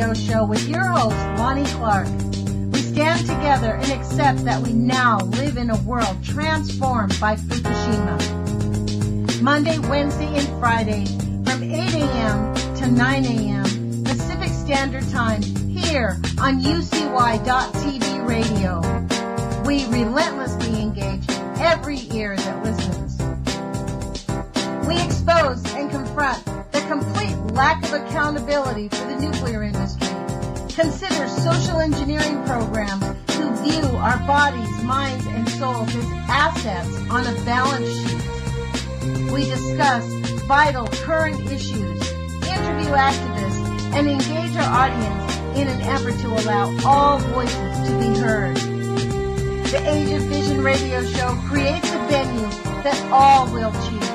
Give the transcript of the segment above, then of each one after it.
Radio Show with your host, Lonnie Clark. We stand together and accept that we now live in a world transformed by Fukushima. Monday, Wednesday, and Friday from 8 a.m. to 9 a.m. Pacific Standard Time here on UCY.TV Radio. We relentlessly engage every ear that listens. We expose and confront the complete lack of accountability for the nuclear industry. Consider social engineering programs who view our bodies, minds, and souls as assets on a balance sheet. We discuss vital current issues, interview activists, and engage our audience in an effort to allow all voices to be heard. The Age of Fission radio show creates a venue that all will choose.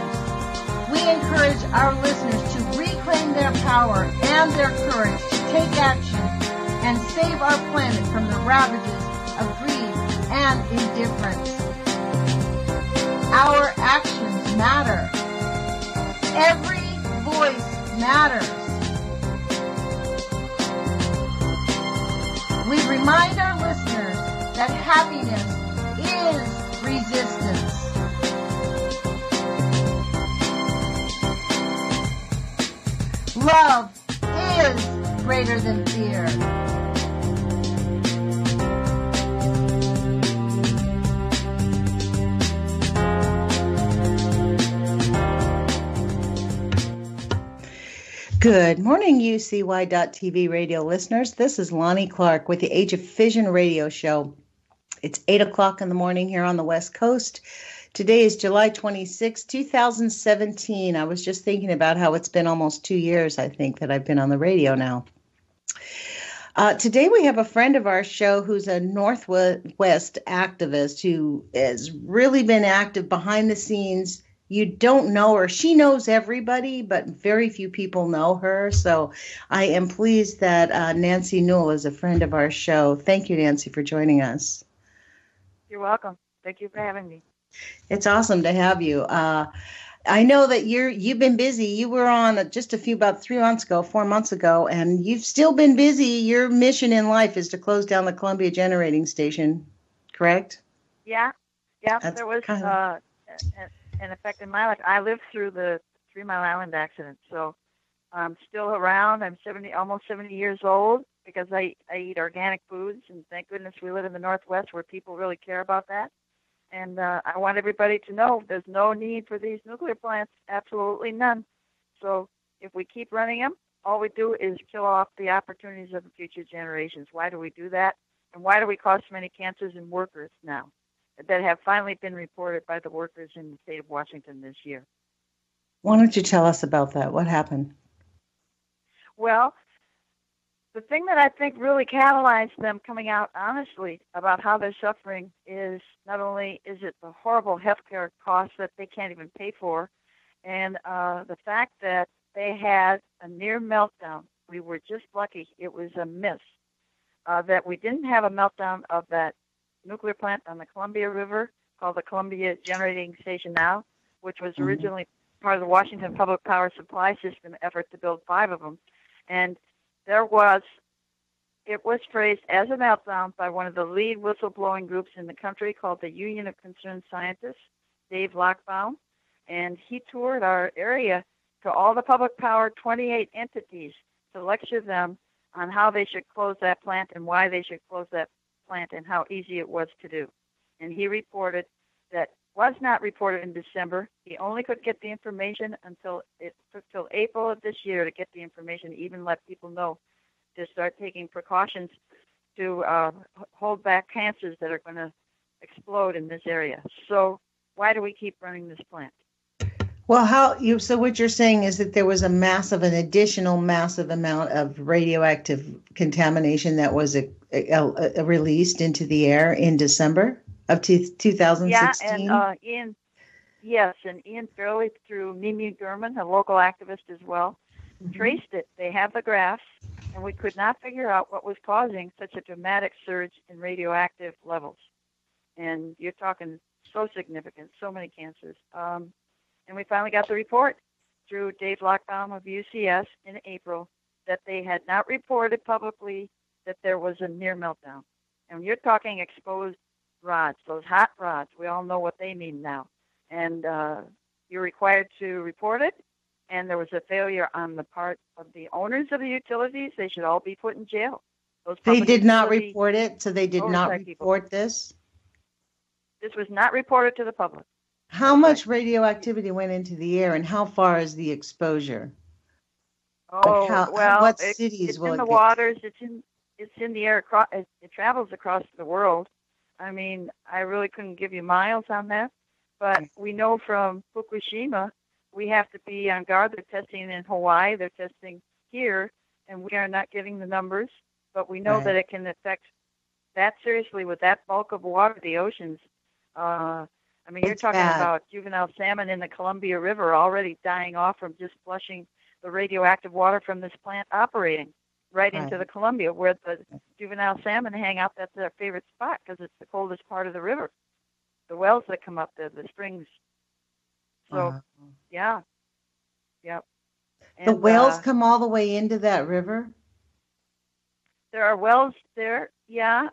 We encourage our listeners to reclaim their power and their courage to take action and save our planet from the ravages of greed and indifference. Our actions matter. Every voice matters. We remind our listeners that happiness is resistance. Love is greater than fear. Good morning, UCY.TV radio listeners. This is Lonnie Clark with the Age of Fission radio show. It's 8 o'clock in the morning here on the West Coast. Today is July 26, 2017. I was just thinking about how it's been almost 2 years, I think, that I've been on the radio now. Today we have a friend of our show who's a Northwest activist who has really been active behind the scenes. You don't know her. She knows everybody, but very few people know her. So I am pleased that Nancy Newell is a friend of our show. Thank you, Nancy, for joining us. You're welcome. Thank you for having me. It's awesome to have you. I know that you've been busy. You were on just about 4 months ago, and you've still been busy. Your mission in life is to close down the Columbia generating station, correct? Yeah. There was an effect in my life. I lived through the 3 Mile Island accident, so I'm still around. I'm almost 70 years old because I eat organic foods, and thank goodness we live in the Northwest where people really care about that. And I want everybody to know there's no need for these nuclear plants, absolutely none. So if we keep running them, all we do is kill off the opportunities of the future generations. Why do we do that? And why do we cause so many cancers in workers now that have finally been reported by the workers in the state of Washington this year? Why don't you tell us about that? What happened? Well, the thing that I think really catalyzed them coming out honestly about how they're suffering is not only is it the horrible healthcare costs that they can't even pay for, and the fact that they had a near meltdown. We were just lucky. It was a miss that we didn't have a meltdown of that nuclear plant on the Columbia River called the Columbia Generating Station Now, which was originally part of the Washington Public Power Supply System effort to build 5 of them. And it was phrased as a meltdown by one of the lead whistleblowing groups in the country called the Union of Concerned Scientists, Dave Lockbaum, and he toured our area to all the public power 28 entities to lecture them on how they should close that plant and why they should close that plant and how easy it was to do. And he reported that was not reported in December. He only could get the information until it took till April of this year to get the information, even let people know to start taking precautions to hold back cancers that are going to explode in this area. So why do we keep running this plant? Well, so what you're saying is that there was an additional massive amount of radioactive contamination that was released into the air in December of 2016? Yeah, and Ian Fairley, through Mimi Gurman, a local activist as well, traced it. They have the graphs, and we could not figure out what was causing such a dramatic surge in radioactive levels. And you're talking so significant, so many cancers. And we finally got the report through Dave Lockbaum of UCS in April that they had not reported publicly that there was a near meltdown. And you're talking exposed rods, those hot rods. We all know what they mean now. And you're required to report it. And there was a failure on the part of the owners of the utilities. They should all be put in jail. They did not report it, so they did not report this? This was not reported to the public. How much radioactivity went into the air, and how far is the exposure? What cities it's in the waters. It's in the air. It travels across the world. I mean, I really couldn't give you miles on that, but we know from Fukushima, we have to be on guard. They're testing in Hawaii. They're testing here, and we are not getting the numbers, but we know that it can affect that seriously with that bulk of water, the oceans. I mean, you're talking about juvenile salmon in the Columbia River already dying off from just flushing the radioactive water from this plant operating right into the Columbia, where the juvenile salmon hang out. That's their favorite spot because it's the coldest part of the river. The wells that come up there, the springs. So, yep. And, the whales come all the way into that river? There are wells there, they're,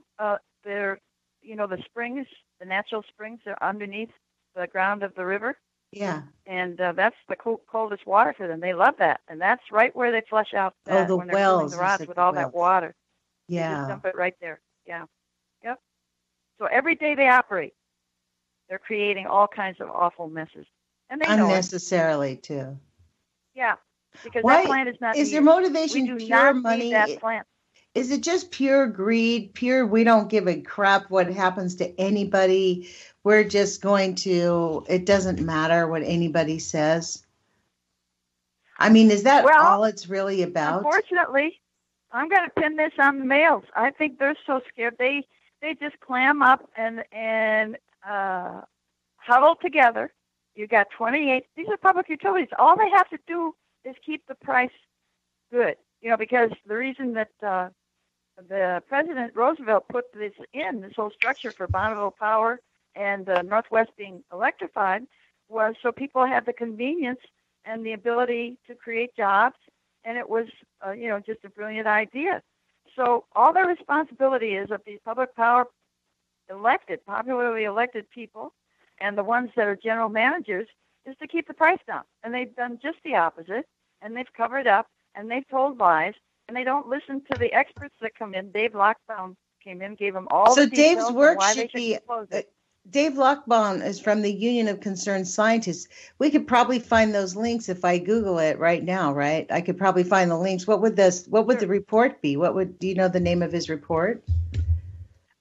the springs, the natural springs are underneath the ground of the river. Yeah. And that's the coldest water for them. They love that. And that's right where they flush out that the when they're wells, filling the rods with all that water. Yeah. They just dump it right there. Yeah. Yep. So every day they operate, they're creating all kinds of awful messes. And they unnecessarily, too. Yeah. Because that plant is not Is their motivation we do pure not money? Need that plant. Is it just pure greed, pure we don't give a crap what happens to anybody? We're just going to, it doesn't matter what anybody says? I mean, is that all it's really about? Unfortunately, I'm going to pin this on the males. I think they're so scared. They just clam up and huddle together. You got 28. These are public utilities. All they have to do is keep the price good. Because the reason that the President Roosevelt put this whole structure for Bonneville Power and the Northwest being electrified, was so people had the convenience and the ability to create jobs, and it was, just a brilliant idea. So all the responsibility is of these public power popularly elected people, and the ones that are general managers, is to keep the price down. And they've done just the opposite, and they've covered up, and they've told lies, and they don't listen to the experts that come in. Dave Lockbaum came in, gave them all the details Dave's work why should they should close it. Dave Lockbaum is from the Union of Concerned Scientists. We could probably find those links if I Google it right now, right? I could probably find the links. What would the report be? Do you know the name of his report?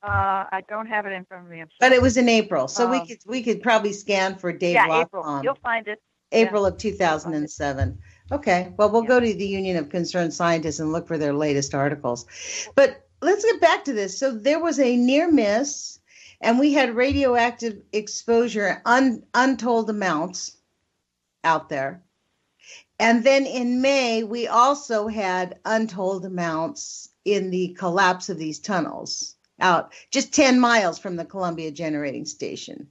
I don't have it in front of me. But it was in April, so we could probably scan for Dave Lockbaum. April. You'll find it. April of 2007. Okay, well, we'll go to the Union of Concerned Scientists and look for their latest articles. But let's get back to this. So there was a near miss, and we had radioactive exposure, untold amounts out there. And then in May, we also had untold amounts in the collapse of these tunnels out just 10 miles from the Columbia Generating Station.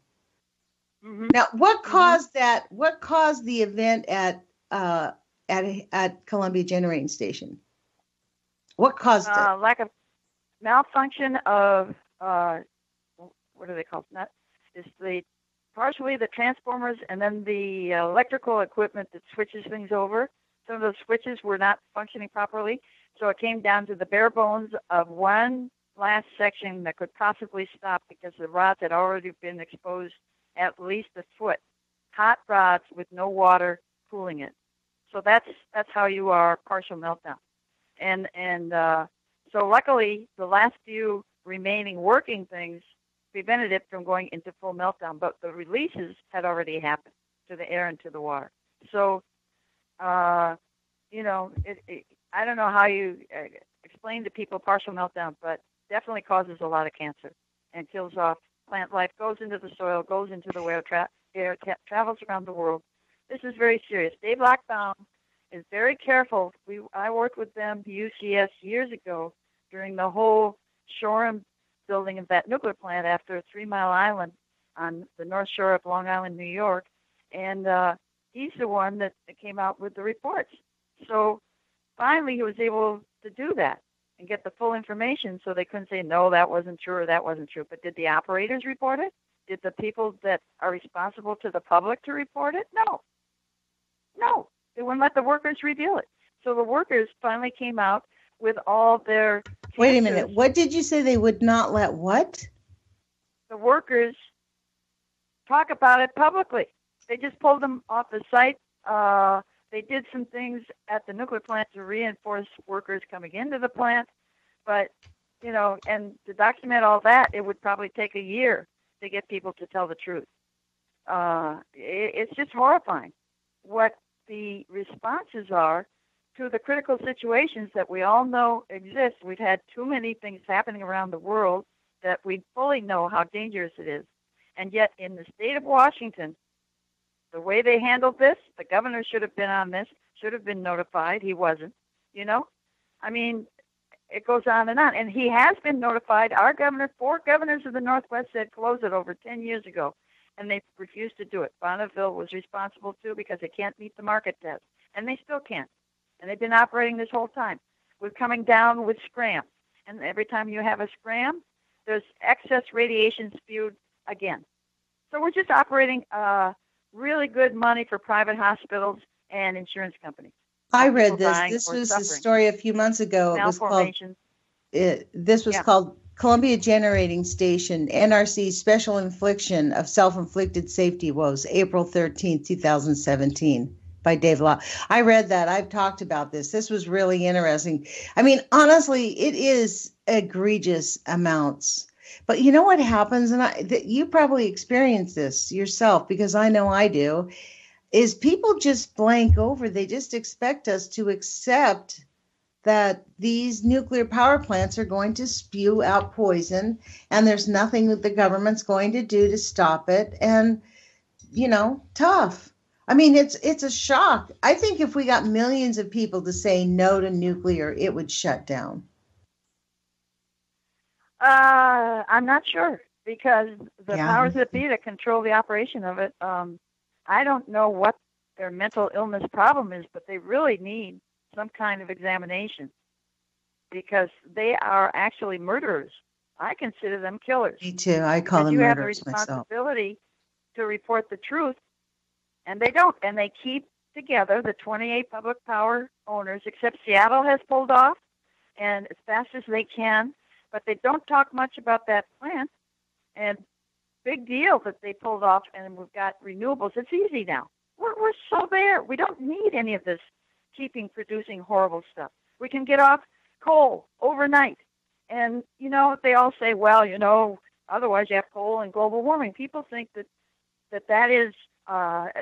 Mm-hmm. Now, what caused that? What caused the event at Columbia Generating Station? What caused it? Lack of malfunction of what are they called? Partially the transformers, and then the electrical equipment that switches things over. Some of those switches were not functioning properly, so it came down to the bare bones of one last section that could possibly stop because the rods had already been exposed at least a foot. Hot rods with no water cooling it. So that's how you are partial meltdown. And so luckily the last few remaining working things prevented it from going into full meltdown, but the releases had already happened to the air and to the water. So, I don't know how you explain to people partial meltdown, but definitely causes a lot of cancer and kills off plant life, goes into the soil, goes into the air, travels around the world. This is very serious. Dave Lockbaum is very careful. I worked with them, UCS, years ago during the whole Shoreham building of that nuclear plant after 3 Mile Island on the north shore of Long Island, New York. And he's the one that came out with the reports. So finally he was able to do that and get the full information, so they couldn't say, no, that wasn't true or that wasn't true. But did the operators report it? Did the people that are responsible to the public to report it? No. No. They wouldn't let the workers reveal it. So the workers finally came out with all their cancers. Wait a minute. What did you say they would not let what? The workers talk about it publicly. They just pulled them off the site. They did some things at the nuclear plant to reinforce workers coming into the plant. But, you know, and to document all that, it would probably take a year to get people to tell the truth. It's just horrifying what the responses are to the critical situations that we all know exist. We've had too many things happening around the world that we fully know how dangerous it is. And yet in the state of Washington, the way they handled this, the governor should have been on this, should have been notified. He wasn't, you know. I mean, it goes on. And he has been notified. Our governor, 4 governors of the Northwest said close it over 10 years ago, and they refused to do it. Bonneville was responsible, too, because they can't meet the market test, and they still can't. And they've been operating this whole time. We're coming down with scram, and every time you have a scram, there's excess radiation spewed again. So we're just operating really good money for private hospitals and insurance companies. I read this. This was a story a few months ago. It was called, called Columbia Generating Station, NRC Special Infliction of Self-Inflicted Safety Woes, April 13th, 2017, by Dave Law. I read that. I've talked about this. This was really interesting. I mean, honestly, it is egregious amounts. But you know what happens, and you probably experience this yourself, because I know I do, is people just blank over. They just expect us to accept that these nuclear power plants are going to spew out poison, and there's nothing that the government's going to do to stop it. And, you know, tough. I mean, it's a shock. I think if we got millions of people to say no to nuclear, it would shut down. I'm not sure, because the powers that be that control the operation of it, I don't know what their mental illness problem is, but they really need some kind of examination, because they are actually murderers. I consider them killers. Me too. I call them murderers myself. You have the responsibility to report the truth, and they don't. And they keep together the 28 public power owners, except Seattle has pulled off, and as fast as they can. But they don't talk much about that plant. And big deal that they pulled off, and we've got renewables. It's easy now. We're so there. We don't need any of this producing horrible stuff. We can get off coal overnight. And, you know, they all say, well, you know, otherwise you have coal and global warming. People think that is,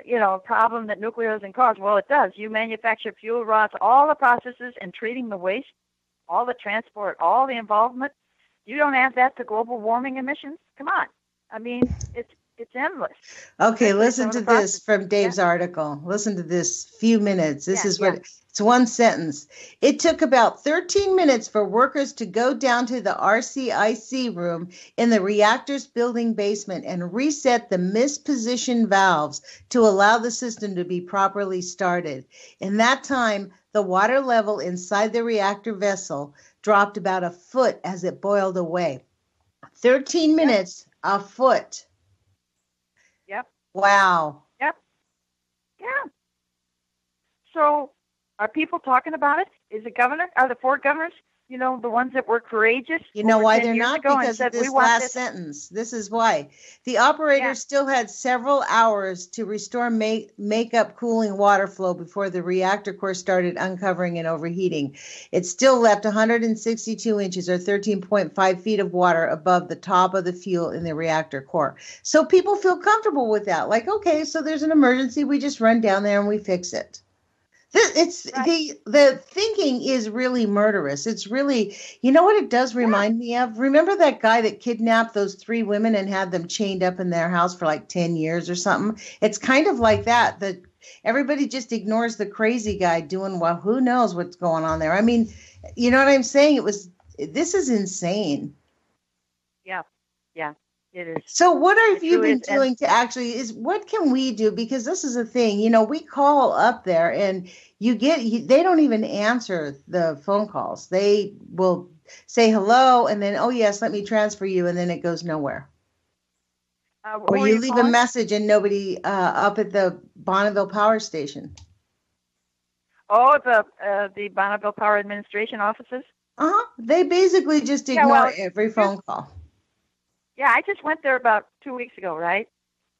you know, a problem that nuclear doesn't cause. Well, it does. You manufacture fuel rods, all the processes and treating the waste, all the transport, all the involvement. You don't add that to global warming emissions? Come on. I mean, it's endless. Okay, listen to this from Dave's article. Listen to this few minutes. This is what it's one sentence. It took about 13 minutes for workers to go down to the RCIC room in the reactor's building basement and reset the mispositioned valves to allow the system to be properly started. In that time, the water level inside the reactor vessel dropped about a foot as it boiled away. 13 minutes, a foot. Yep. Wow. Yep. Yeah. So are people talking about it? Is the governor? Are the 4 governors, you know, the ones that were courageous? You know why they're not? Because of this last sentence. This is why. The operator still had several hours to restore make-up cooling water flow before the reactor core started uncovering and overheating. It still left 162 inches or 13.5 feet of water above the top of the fuel in the reactor core. So people feel comfortable with that. Like, okay, so there's an emergency. We just run down there and we fix it. The thinking is really murderous. It's really, you know what it does remind me of? Remember that guy that kidnapped those 3 women and had them chained up in their house for like 10 years or something? It's kind of like that everybody just ignores the crazy guy doing, well, who knows what's going on there? I mean, you know what I'm saying? This is insane. Yeah. Yeah. It is. So what have It you truly been is. And doing to actually what can we do? Because this is a thing, we call up there and they don't even answer the phone calls. They will say hello and then, oh yes, let me transfer you. And then it goes nowhere. Or who are you you leave a calling? message and nobody up at the Bonneville Power Station. Oh, the Bonneville Power Administration offices? They basically just Yeah, ignore well, every phone call. yeah, I just went there about 2 weeks ago, right?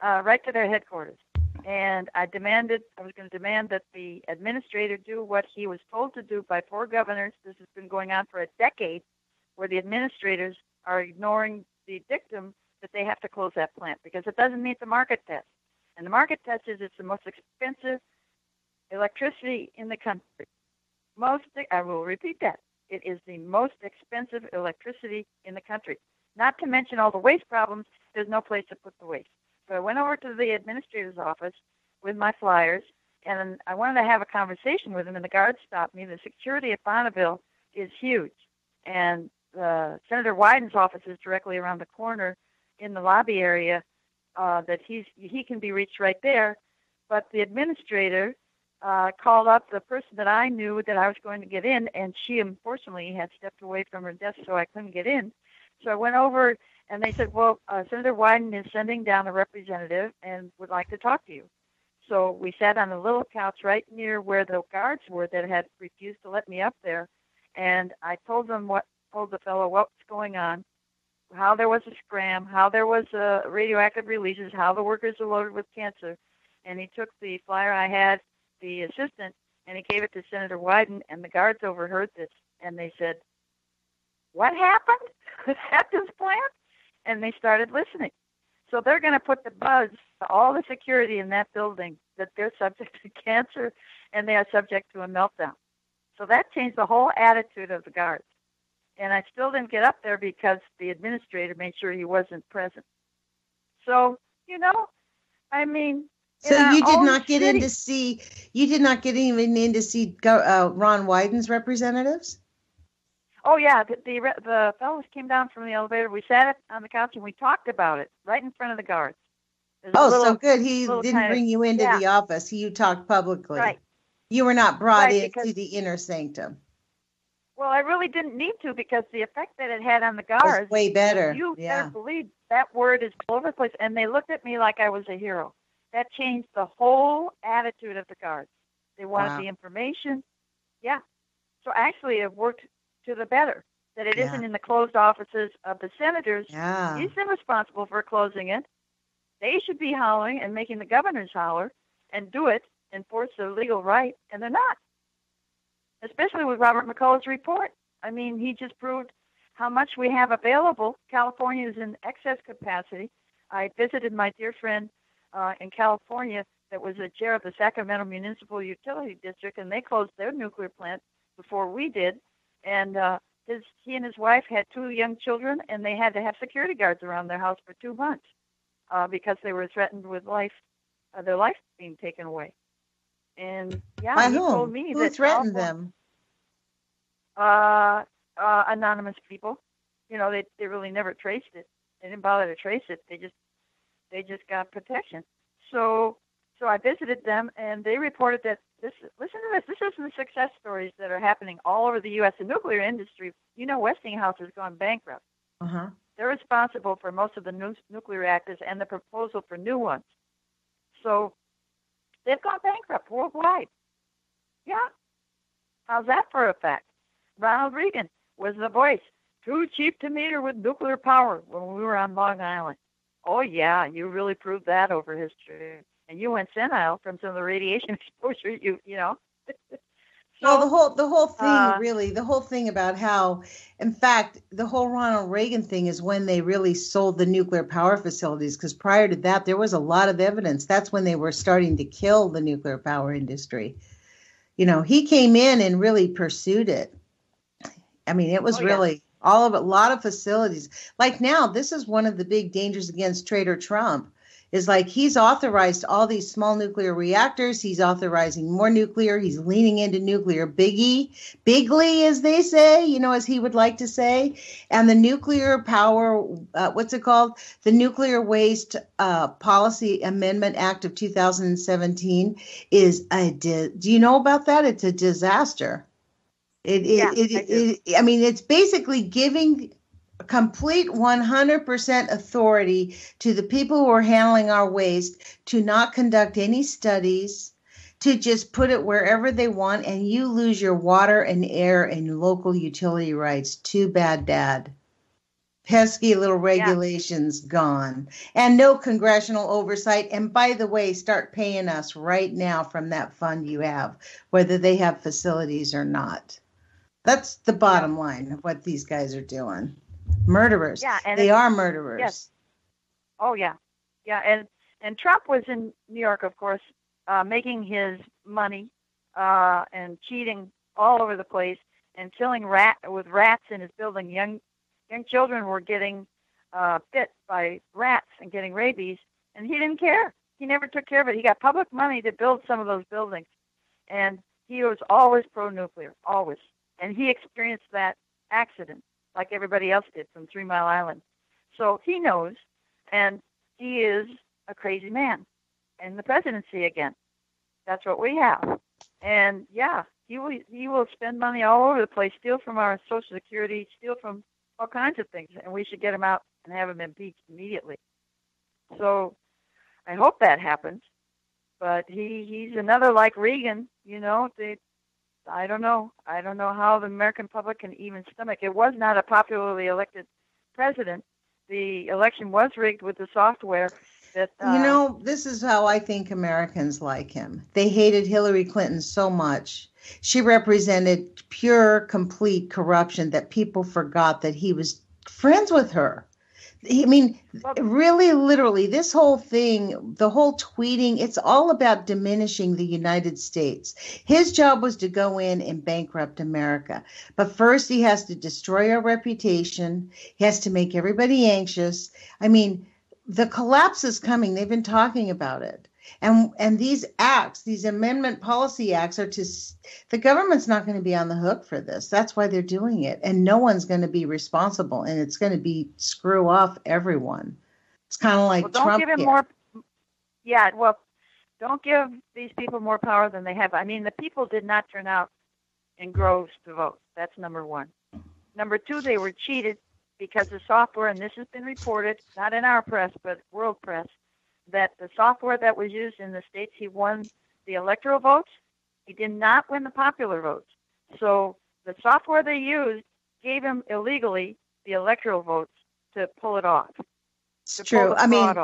Right to their headquarters. And I was going to demand that the administrator do what he was told to do by 4 governors. This has been going on for a decade, where the administrators are ignoring the dictum that they have to close that plant because it doesn't meet the market test. And the market test is it's the most expensive electricity in the country. I will repeat that. It is the most expensive electricity in the country. Not to mention all the waste problems. There's no place to put the waste. So I went over to the administrator's office with my flyers, and I wanted to have a conversation with him, and the guards stopped me. The security at Bonneville is huge, and Senator Wyden's office is directly around the corner in the lobby area. That he can be reached right there, but the administrator called up the person that I knew that I was going to get in, and she unfortunately had stepped away from her desk, so I couldn't get in. So I went over, and they said, well, Senator Wyden is sending down a representative and would like to talk to you. So we sat on a little couch right near where the guards were that had refused to let me up there, and I told the fellow what's going on, how there was a scram, how there was radioactive releases, how the workers are loaded with cancer. And he took the flyer I had, the assistant, and he gave it to Senator Wyden, and the guards overheard this, and they said, what happened at this plant? And they started listening. So they're going to put the buzz to all the security in that building that they're subject to cancer and they are subject to a meltdown. So that changed the whole attitude of the guards. And I still didn't get up there because the administrator made sure he wasn't present. So, I mean, so you did not get city, in to see, you did not get even in to see Ron Wyden's representatives? Oh, yeah. The fellows came down from the elevator. We sat on the couch and we talked about it right in front of the guards. So good. He didn't bring you into the office. You talked publicly. Right. You were not brought into the inner sanctum. Well, I really didn't need to because the effect that it had on the guards was way better. You better believe that word is all over the place. And they looked at me like I was a hero. That changed the whole attitude of the guards. They wanted the information. Yeah. So actually it worked to the better, that it isn't in the closed offices of the senators. Yeah. He's responsible for closing it. They should be hollering and making the governors holler and do it, enforce their legal right, and they're not. Especially with Robert McCullough's report. I mean, he just proved how much we have available. California is in excess capacity. I visited my dear friend in California that was the chair of the Sacramento Municipal Utility District, and they closed their nuclear plant before we did. And he and his wife had 2 young children, and they had to have security guards around their house for 2 months because they were threatened with their life being taken away. And by he whom? told me Who threatened them? Anonymous people. They really never traced it. They didn't bother to trace it. They just got protection. So I visited them, and they reported that listen to this. This is the success stories that are happening all over the U.S. The nuclear industry. Westinghouse has gone bankrupt. Uh-huh. They're responsible for most of the nuclear reactors and the proposal for new ones. So they've gone bankrupt worldwide. Yeah. How's that for a fact? Ronald Reagan was the voice. Too cheap to meter with nuclear power when we were on Long Island. Oh, yeah, you really proved that over history. And you went senile from some of the radiation exposure, you know. So, well, the whole thing, really, the whole thing about how, in fact, the whole Ronald Reagan thing is when they really sold the nuclear power facilities, because prior to that, there was a lot of evidence. That's when they were starting to kill the nuclear power industry. He came in and really pursued it. I mean, it was really all of it, a lot of facilities. Like now, this is one of the big dangers against Trader Trump is like he's authorized all these small nuclear reactors. He's authorizing more nuclear. He's leaning into nuclear bigly, as they say, as he would like to say. And the nuclear power, what's it called? The Nuclear Waste Policy Amendment Act of 2017 is do you know about that? It's a disaster. I mean, it's basically giving complete 100% authority to the people who are handling our waste to not conduct any studies, to just put it wherever they want, and you lose your water and air and local utility rights. Too bad, Dad. Pesky little regulations gone, and no congressional oversight. And by the way, start paying us right now from that fund you have, whether they have facilities or not. That's the bottom line of what these guys are doing. Murderers. Yeah, and they are murderers. Yes. Oh, yeah. Yeah, and Trump was in New York, of course, making his money and cheating all over the place and killing with rats in his building. Young children were getting bit by rats and getting rabies, and he didn't care. He never took care of it. He got public money to build some of those buildings, and he was always pro-nuclear, always. And he experienced that accident like everybody else did from 3 Mile Island. So he knows, and he is a crazy man. And the presidency again. That's what we have. And yeah, he will spend money all over the place, steal from our Social Security, steal from all kinds of things, and we should get him out and have him impeached immediately. So I hope that happens. But he's another like Reagan, I don't know. I don't know how the American public can even stomach. It was not a popularly elected president. The election was rigged with the software that... this is how I think Americans like him. They hated Hillary Clinton so much. She represented pure, complete corruption that people forgot that he was friends with her. I mean, really, literally, this whole thing, the whole tweeting, it's all about diminishing the United States. His job was to go in and bankrupt America. But first, he has to destroy our reputation. He has to make everybody anxious. I mean, the collapse is coming. They've been talking about it. And these acts, these amendment policy acts the government's not going to be on the hook for this. That's why they're doing it. And no one's going to be responsible. And it's going to be screw off everyone. It's kind of like don't Trump. Give him more. Yeah, well, don't give these people more power than they have. I mean, the people did not turn out in groves to vote. That's number one. Number two, they were cheated because the software, and this has been reported, not in our press, but world press, that the software that was used in the states he won the electoral votes, he did not win the popular votes. So the software they used gave him illegally the electoral votes to pull it off. It's true. I mean,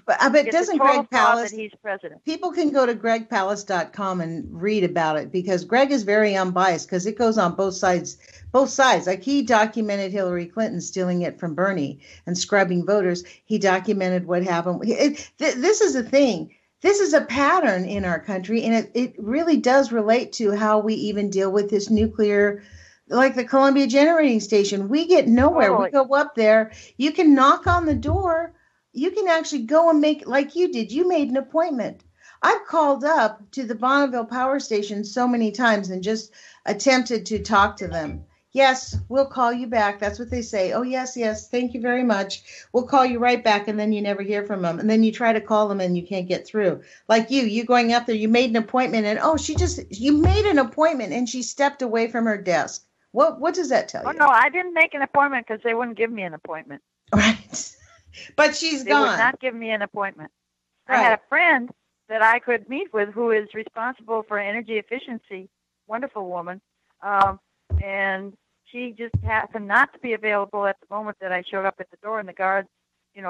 but doesn't Greg Palast, that he's president. People can go to gregpalast.com and read about it because Greg is very unbiased because it goes on both sides. Like he documented Hillary Clinton stealing it from Bernie and scrubbing voters. He documented what happened. This is a thing. This is a pattern in our country, and it really does relate to how we even deal with this nuclear, like the Columbia Generating Station. We get nowhere. Totally. We go up there. You can knock on the door. You can actually go and make, like you did, you made an appointment. I've called up to the Bonneville Power Station so many times and just attempted to talk to them. Yes, we'll call you back. That's what they say. Oh, yes. Thank you very much. We'll call you right back. And then you never hear from them. And then you try to call them and you can't get through. Like you going up there, you made an appointment and you made an appointment and she stepped away from her desk. What does that tell you? Oh, no, I didn't make an appointment because they wouldn't give me an appointment. Right. But she's gone. They would not give me an appointment. Right. I had a friend that I could meet with who is responsible for energy efficiency, wonderful woman, and she just happened not to be available at the moment that I showed up at the door, and the guard,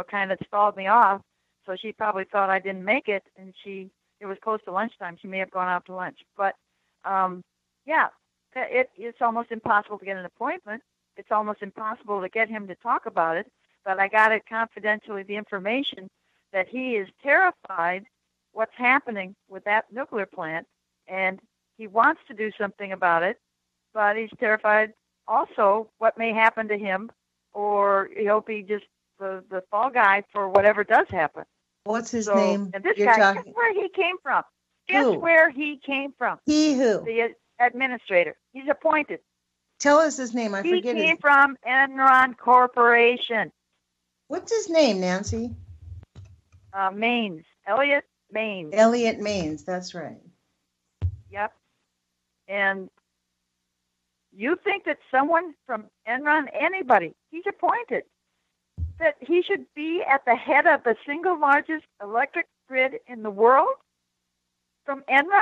kind of stalled me off. So she probably thought I didn't make it, and it was close to lunchtime. She may have gone out to lunch. But, it's almost impossible to get an appointment. It's almost impossible to get him to talk about it. But I got it confidentially, the information that he is terrified what's happening with that nuclear plant, and he wants to do something about it, but he's terrified also what may happen to him, or he'll be just the fall guy for whatever does happen. What's his name? And this You're guy, talking. guess where he came from? Guess Who? where he came from? He who? The administrator. He's appointed. Tell us his name. I He forget came his. from Enron Corporation. What's his name, Nancy? Maines. Elliot Maines. Elliot Maines. That's right. Yep. And you think that someone from Enron, anybody, he's appointed, that he should be at the head of the single largest electric grid in the world from Enron?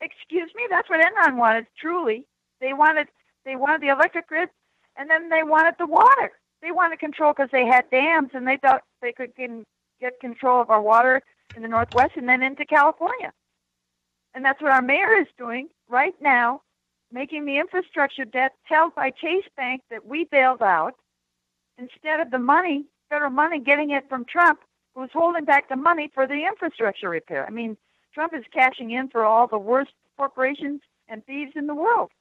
Excuse me, that's what Enron wanted, truly. They wanted the electric grid, and then they wanted the water. They wanted control because they had dams, and they thought they could get control of our water in the Northwest and then into California. And that's what our mayor is doing right now, making the infrastructure debt held by Chase Bank that we bailed out, instead of the money, federal money, getting it from Trump, who's holding back the money for the infrastructure repair. I mean, Trump is cashing in for all the worst corporations and thieves in the world.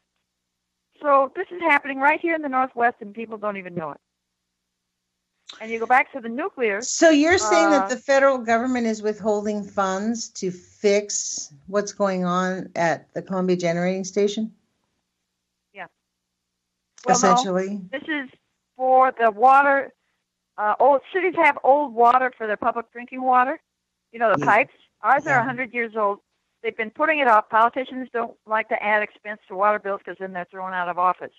So this is happening right here in the Northwest, and people don't even know it. And you go back to the nuclear. So you're saying that the federal government is withholding funds to fix what's going on at the Columbia Generating Station? Yeah. Well, essentially? No, this is for the water. Old cities have old water for their public drinking water. You know, the pipes. Ours are 100 years old. They've been putting it off. Politicians don't like to add expense to water bills because then they're thrown out of office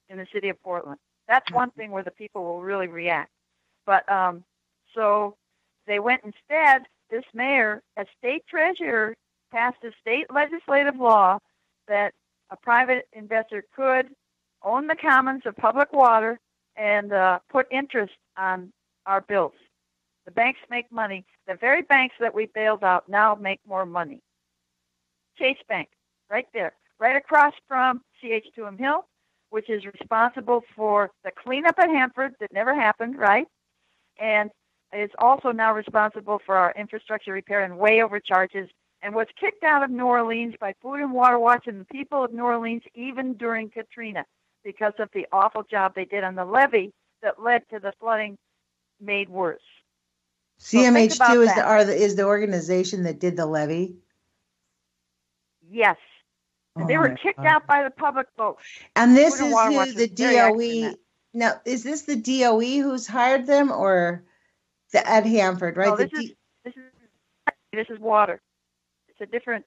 in the city of Portland. That's one thing where the people will really react. But so they went instead, this mayor, as state treasurer, passed a state legislative law that a private investor could own the commons of public water and put interest on our bills. The banks make money. The very banks that we bailed out now make more money. Chase Bank, right there, right across from CH2M Hill, which is responsible for the cleanup at Hanford that never happened, right? And is also now responsible for our infrastructure repair and way overcharges, and was kicked out of New Orleans by Food and Water Watch and the people of New Orleans even during Katrina because of the awful job they did on the levee that led to the flooding made worse. CMH2 is the organization that did the levee? Yes. And they were kicked out by the public vote. And this is who the DOE... Now, is this the DOE who's hired them, or at Hanford, right? No, this is water. It's a different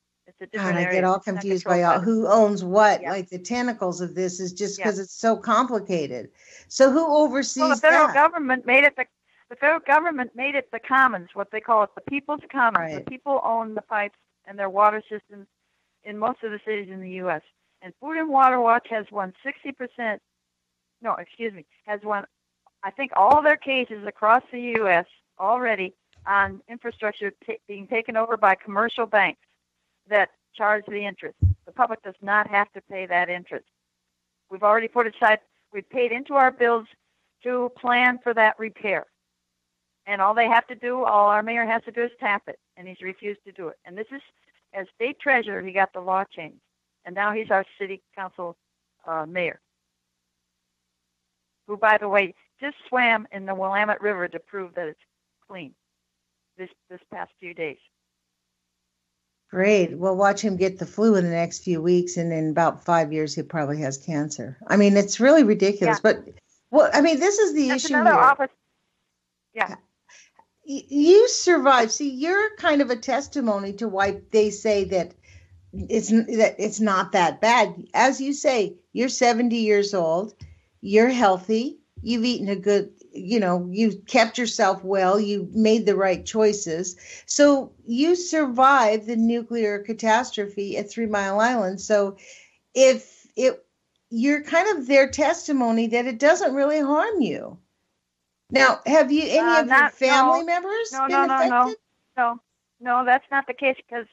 God, area. I get all confused by who owns what. Yeah. Like the tentacles of this is just because it's so complicated. So who oversees that? Well, the federal government made it the federal government made it the commons, what they call it, the people's commons. Right. The people own the pipes and their water systems in most of the cities in the U.S. And Food and Water Watch has won 60%. No, excuse me, has won, I think, all their cases across the U.S. already on infrastructure being taken over by commercial banks that charge the interest. The public does not have to pay that interest. We've already put aside, we've paid into our bills to plan for that repair. And all they have to do, all our mayor has to do is tap it, and he's refused to do it. And this is, as state treasurer, he got the law changed. And now he's our city council mayor, who, by the way, just swam in the Willamette River to prove that it's clean this past few days. Great. We'll watch him get the flu in the next few weeks, and in about 5 years, he probably has cancer. I mean, it's really ridiculous. Yeah. But, well, I mean, this is the issue here. Office. Yeah. You survived. See, you're kind of a testimony to why they say that it's not that bad. As you say, you're 70 years old. You're healthy. You've eaten a good, you've kept yourself well. You made the right choices. So you survived the nuclear catastrophe at 3 Mile Island. So you're kind of their testimony that it doesn't really harm you. Now, have you any of your family members been affected? No, that's not the case because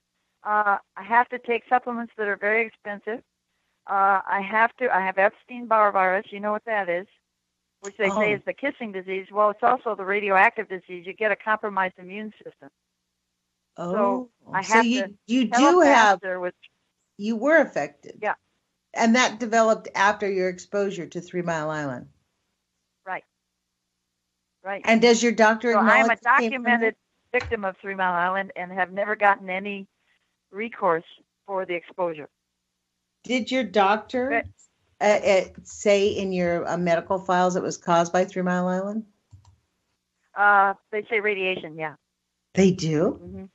I have to take supplements that are very expensive. I have Epstein-Barr virus. You know what that is, which they say is the kissing disease. Well, it's also the radioactive disease. You get a compromised immune system. So I have you were affected. Yeah. And that developed after your exposure to 3 Mile Island. Right. And does your doctor acknowledge? I'm a documented. victim of 3 Mile Island and have never gotten any recourse for the exposure. Did your doctor say in your medical files it was caused by 3 Mile Island? They say radiation, yeah. They do? Mm-hmm.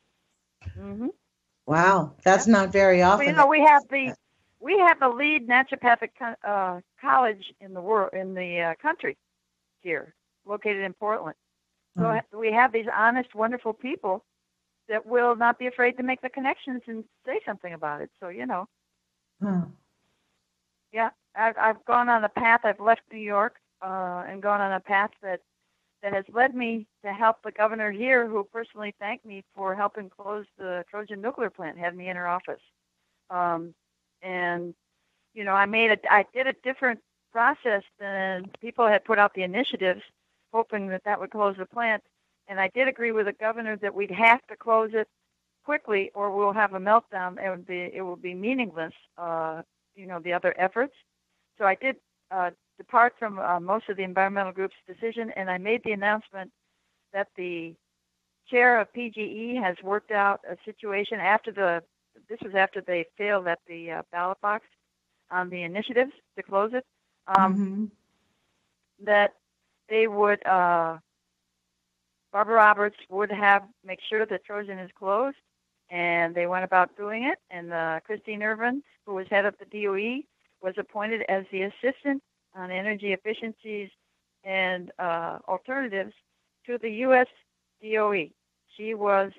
Mm-hmm. Wow, that's not very often. Well, we have the lead naturopathic college in the world, in the country here, located in Portland. So we have these honest, wonderful people that will not be afraid to make the connections and say something about it. So, yeah, I've gone on a path. I've left New York and gone on a path that has led me to help the governor here, who personally thanked me for helping close the Trojan nuclear plant, had me in her office. And, I did a different process than people had put out the initiatives, hoping that would close the plant. And I did agree with the governor that we'd have to close it quickly or we'll have a meltdown. It will be meaningless, the other efforts. So I did depart from most of the environmental group's decision, and I made the announcement that the chair of PGE has worked out a situation this was after they failed at the ballot box on the initiatives to close it, that they would, Barbara Roberts would make sure that Trojan is closed, and they went about doing it, and Christine Irvin, who was head of the DOE, was appointed as the assistant on energy efficiencies and alternatives to the U.S. DOE. She was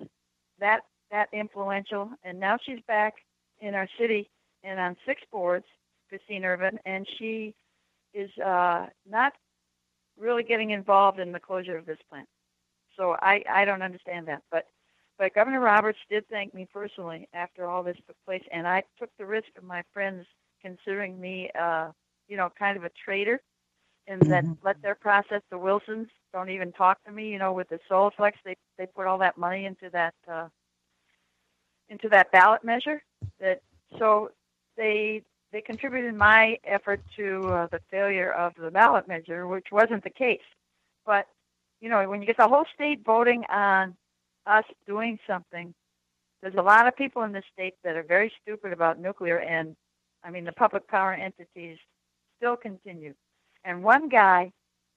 that influential, and now she's back in our city and on 6 boards, Christine Irvin, and she is not really getting involved in the closure of this plant. So I don't understand that. But Governor Roberts did thank me personally after all this took place, and I took the risk of my friends considering me kind of a traitor, and that let their process. The Wilsons don't even talk to me. With the Solflex, they put all that money into that ballot measure. So they contributed my effort to the failure of the ballot measure, which wasn't the case. But when you get the whole state voting on us doing something, there's a lot of people in this state that are very stupid about nuclear, and the public power entities still continue. And one guy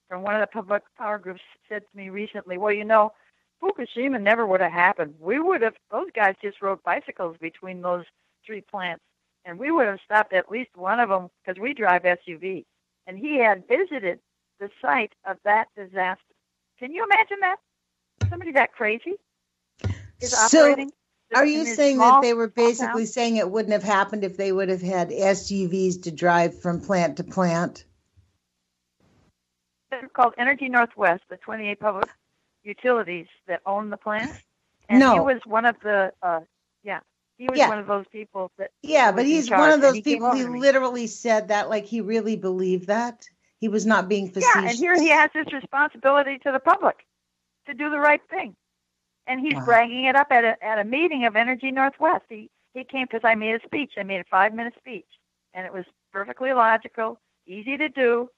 from one of the public power groups said to me recently, well, Fukushima never would have happened. Those guys just rode bicycles between those 3 plants, and we would have stopped at least one of them because we drive SUV. And he had visited the site of that disaster. Can you imagine that? Somebody that crazy is operating. Are you saying that they were basically saying it wouldn't have happened if they would have had SUVs to drive from plant to plant? They're called Energy Northwest, the 28 public utilities that own the plant. And no. He was one of the, one of those people that. Yeah, but he's one of those people. He literally said that like he really believed that. He was not being facetious. Yeah, and here he has this responsibility to the public to do the right thing. And he's bragging it up at a meeting of Energy Northwest. He came because I made a speech. I made a 5-minute speech, and it was perfectly logical, easy to do,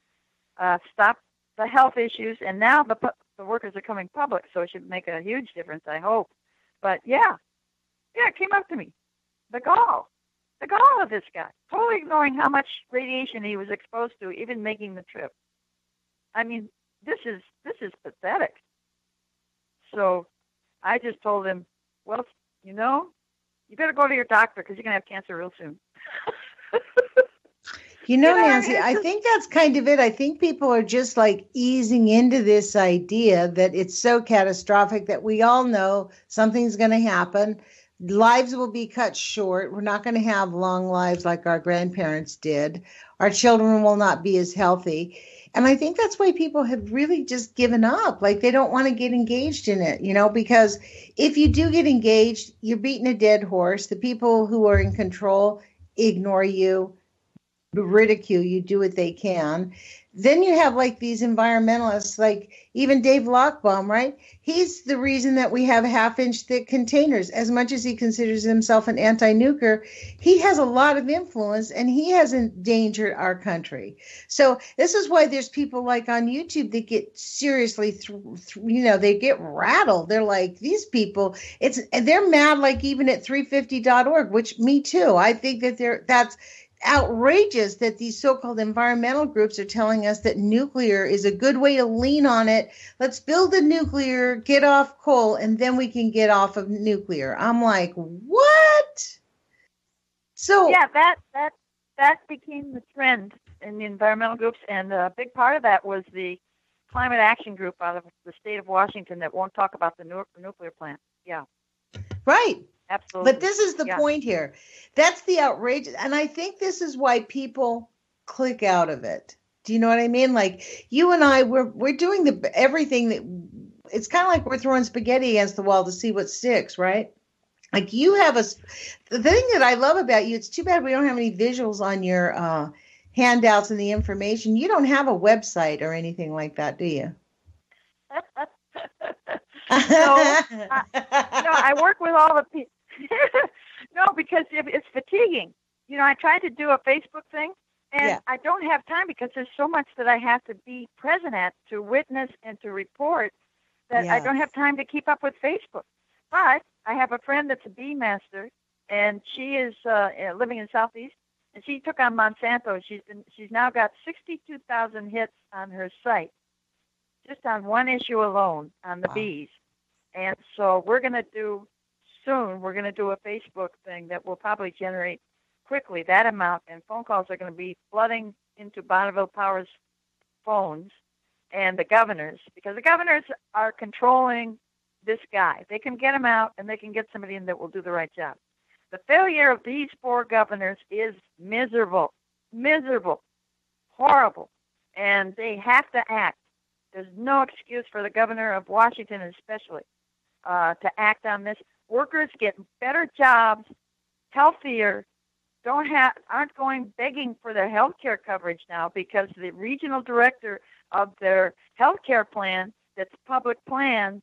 stop the health issues, and now the workers are coming public, so it should make a huge difference, I hope. But it came up to me. The gall of this guy, totally ignoring how much radiation he was exposed to, even making the trip. This is pathetic. So I just told him, well, you better go to your doctor because you're going to have cancer real soon. Nancy, I think that's kind of it. I think people are just like easing into this idea that it's so catastrophic that we all know something's going to happen. Lives will be cut short. We're not going to have long lives like our grandparents did. Our children will not be as healthy. And I think that's why people have really just given up. Like they don't want to get engaged in it, because if you do get engaged, you're beating a dead horse. The people who are in control ignore you. ridicule you, do what they can. Then you have like these environmentalists, like even Dave Lockbaum, right? He's the reason that we have half-inch thick containers. As much as he considers himself an anti-nuker, he has a lot of influence and he has endangered our country. So this is why there's people like on YouTube that get seriously, they get rattled. They're like, these people, they're mad, like even at 350.org, which me too. I think that that's outrageous that these so-called environmental groups are telling us that nuclear is a good way to lean on it. Let's build a nuclear, get off coal, and then we can get off of nuclear. I'm like, what? So yeah, that became the trend in the environmental groups, and a big part of that was the climate action group out of the state of Washington that won't talk about the nuclear plant. Yeah. Right. Absolutely. But this is the point here. That's the outrageous. And I think this is why people click out of it. Do you know what I mean? Like you and I, we're doing everything that it's kind of like we're throwing spaghetti against the wall to see what sticks, right? Like you have the thing that I love about you, it's too bad we don't have any visuals on your handouts and the information. You don't have a website or anything like that, do you? I work with all the people. No, because it's fatiguing. I tried to do a Facebook thing, and I don't have time because there's so much that I have to be present at, to witness and to report, that I don't have time to keep up with Facebook. But I have a friend that's a bee master, and she is living in Southeast, and she took on Monsanto. She's now got 62,000 hits on her site, just on one issue alone on the bees. And so we're going to do a Facebook thing that will probably generate quickly that amount, and phone calls are going to be flooding into Bonneville Power's phones and the governors, because the governors are controlling this guy. They can get him out, and they can get somebody in that will do the right job. The failure of these 4 governors is miserable, horrible, and they have to act. There's no excuse for the governor of Washington especially to act on this. Workers get better jobs, healthier, aren't going begging for their health care coverage now because the regional director of their health care plan, that's public plan,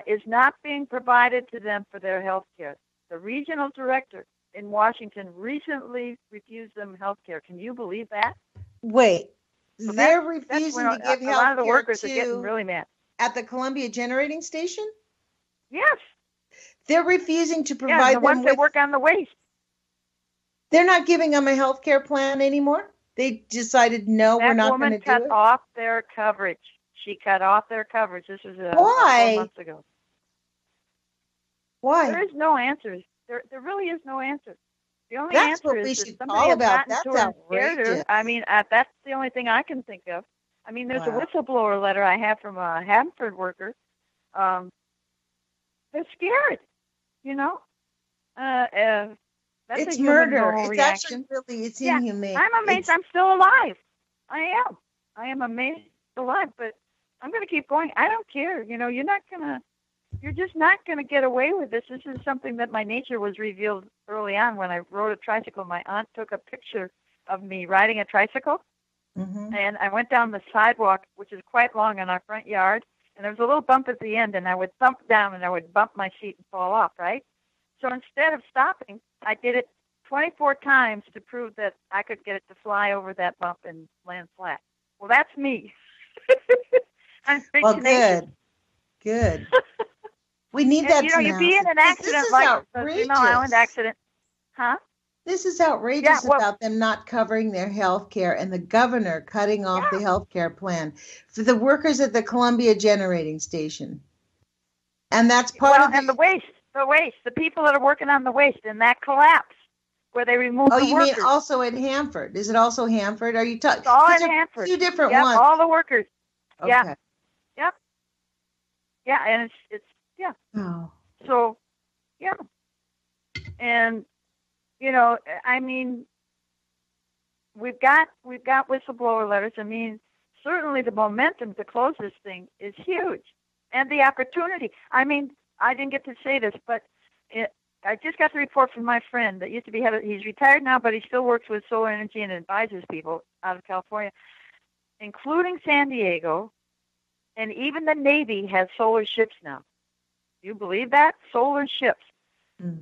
is not being provided to them for their health care. The regional director in Washington recently refused them health care. Can you believe that? Wait, so they're refusing to give health care. A lot of the workers are getting really mad. At the Columbia Generating Station? Yes. They're refusing to provide the ones that work on the waste. They're not giving them a health care plan anymore? They decided, no, we're not going to do it? That woman cut off their coverage. She cut off their coverage. This was Why? 4 months ago. Why? There is no answer. There really is no answer. The only That's answer what is we that should somebody call has about. gotten That's to her and scared her. outrageous. I mean, that's the only thing I can think of. I mean, there's a whistleblower letter I have from a Hanford worker. They're scared, That's it's a murder. It's reaction. Actually really, it's inhumane. I'm amazed I'm still alive. I am amazed I'm alive, but I'm going to keep going. I don't care. You're just not going to get away with this. This is something that my nature was revealed early on when I rode a tricycle. My aunt took a picture of me riding a tricycle, and I went down the sidewalk, which is quite long in our front yard, and there was a little bump at the end, and I would thump down, and I would bump my seat and fall off, right? So instead of stopping, I did it 24 times to prove that I could get it to fly over that bump and land flat. Well, that's me. Well, good. We need that. You'd be in an accident like the 3 Mile Island accident. Huh? This is outrageous about them not covering their health care and the governor cutting off the health care plan for the workers at the Columbia Generating Station. And that's part of and the waste, the people that are working on the waste, and that collapse where they remove the workers. Oh, you mean also in Hanford? Is it also Hanford? Are you talking? It's all in Hanford. 2 different ones. All the workers. Okay. Yeah. Yep. Yeah, and it's Oh. So, yeah. And I mean, we've got whistleblower letters. I mean, certainly the momentum to close this thing is huge, and the opportunity. I mean, I didn't get to say this, but I just got the report from my friend that used to be he's retired now, but he still works with solar energy and advises people out of California, including San Diego, and even the Navy has solar ships now. Do you believe that? Solar ships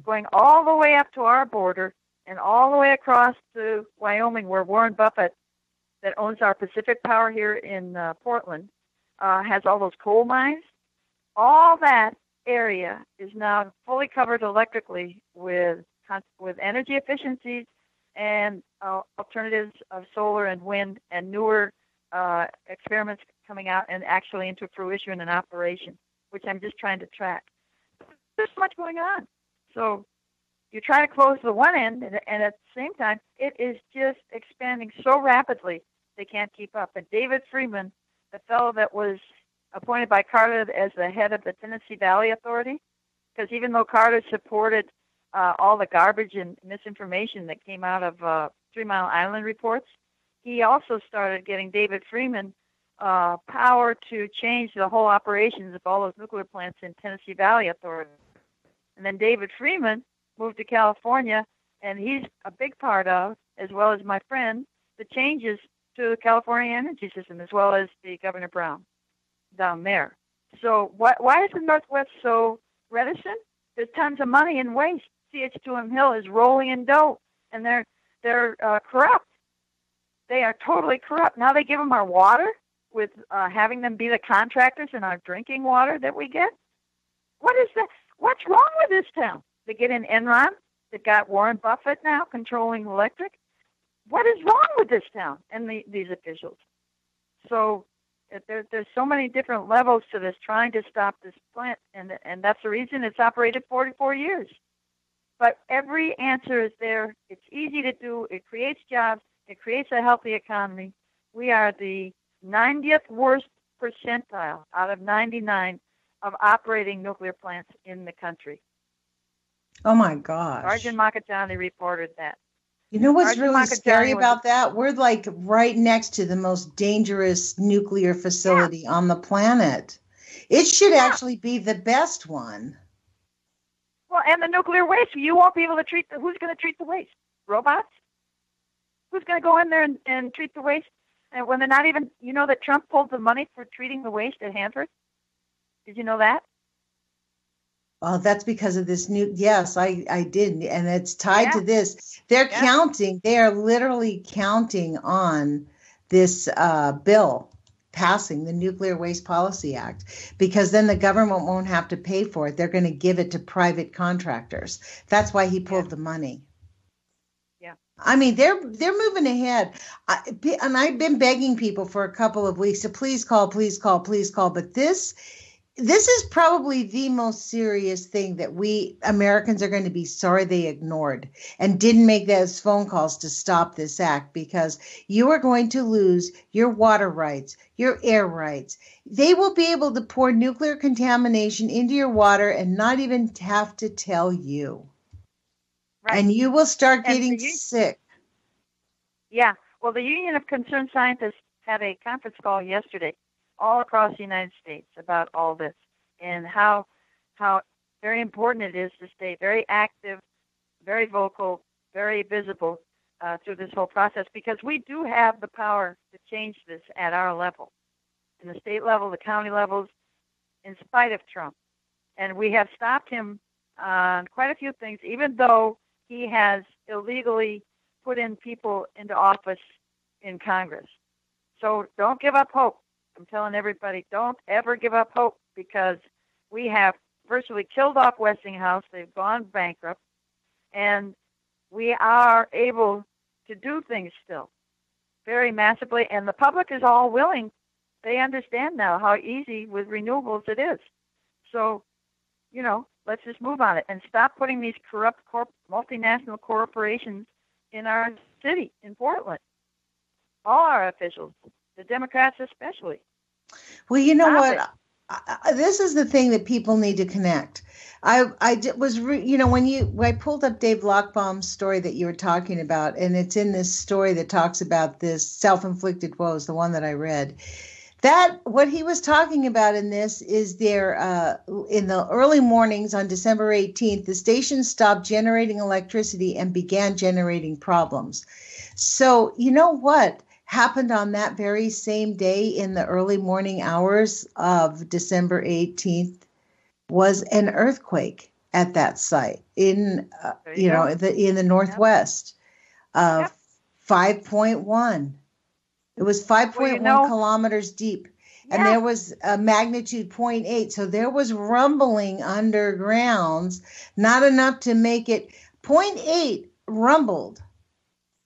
going all the way up to our border and all the way across to Wyoming, where Warren Buffett, that owns our Pacific Power here in Portland, has all those coal mines. All that area is now fully covered electrically with energy efficiencies and alternatives of solar and wind and newer experiments coming out and actually into fruition and operation, which I'm just trying to track. There's so much going on. So you try to close the one end, and at the same time, it is just expanding so rapidly they can't keep up. And David Freeman, the fellow that was appointed by Carter as the head of the Tennessee Valley Authority, because even though Carter supported all the garbage and misinformation that came out of 3 Mile Island reports, he also started getting David Freeman power to change the whole operations of all those nuclear plants in Tennessee Valley Authority. And then David Freeman moved to California, and he's a big part of, as well as my friend, the changes to the California energy system, as well as the Governor Brown down there. So why is the Northwest so reticent? There's tons of money in waste. CH2M Hill is rolling in dough, and they're corrupt. They are totally corrupt. Now they give them our water with having them be the contractors in our drinking water that we get. What is that? What's wrong with this town? They get in Enron. They've got Warren Buffett now controlling electric. What is wrong with this town and these officials? So there's so many different levels to this, trying to stop this plant, and that's the reason it's operated 44 years. But every answer is there. It's easy to do. It creates jobs. It creates a healthy economy. We are the 90th worst percentile out of 99 of operating nuclear plants in the country. Oh, my gosh. Arjun Makajani reported that. You know what's really scary about that? We're like right next to the most dangerous nuclear facility on the planet. It should actually be the best one. Well, and the nuclear waste, you won't be able to treat who's going to treat the waste? Robots? Who's going to go in there and treat the waste? And when they're not even, you know that Trump pulled the money for treating the waste at Hanford? Did you know that? Oh, that's because of this new, yes, I did. And it's tied to this. They're counting, they are literally counting on this bill passing, the Nuclear Waste Policy Act, because then the government won't have to pay for it. They're going to give it to private contractors. That's why he pulled the money. Yeah. I mean, they're moving ahead. And I've been begging people for a couple of weeks to please call, please call, please call. But this is probably the most serious thing that we Americans are going to be sorry they ignored and didn't make those phone calls to stop this act, because you are going to lose your water rights, your air rights. They will be able to pour nuclear contamination into your water and not even have to tell you. Right. And you will start getting sick. Yeah. Well, the Union of Concerned Scientists had a conference call yesterday all across the United States about all this and how very important it is to stay very active, very vocal, very visible through this whole process, because we do have the power to change this at our level, in the state level, the county levels, in spite of Trump. And we have stopped him on quite a few things, even though he has illegally put in people into office in Congress. So don't give up hope. I'm telling everybody, don't ever give up hope, because we have virtually killed off Westinghouse. They've gone bankrupt, and we are able to do things still very massively, and the public is all willing. They understand now how easy with renewables it is. So, let's just move on it and stop putting these corrupt multinational corporations in our city, in Portland. All our officials, the Democrats especially. Well, you know what? This is the thing that people need to connect. I pulled up Dave Lochbaum's story that you were talking about, and it's in this story that talks about this self-inflicted woes, the one that I read. That what he was talking about in this is there in the early mornings on December 18th, the station stopped generating electricity and began generating problems. So you know what happened on that very same day in the early morning hours of December 18th was an earthquake at that site in in the Northwest of 5.1. It was 5.1 kilometers deep, and there was a magnitude 0.8. So there was rumbling undergrounds, not enough to make it 0.8 rumbled.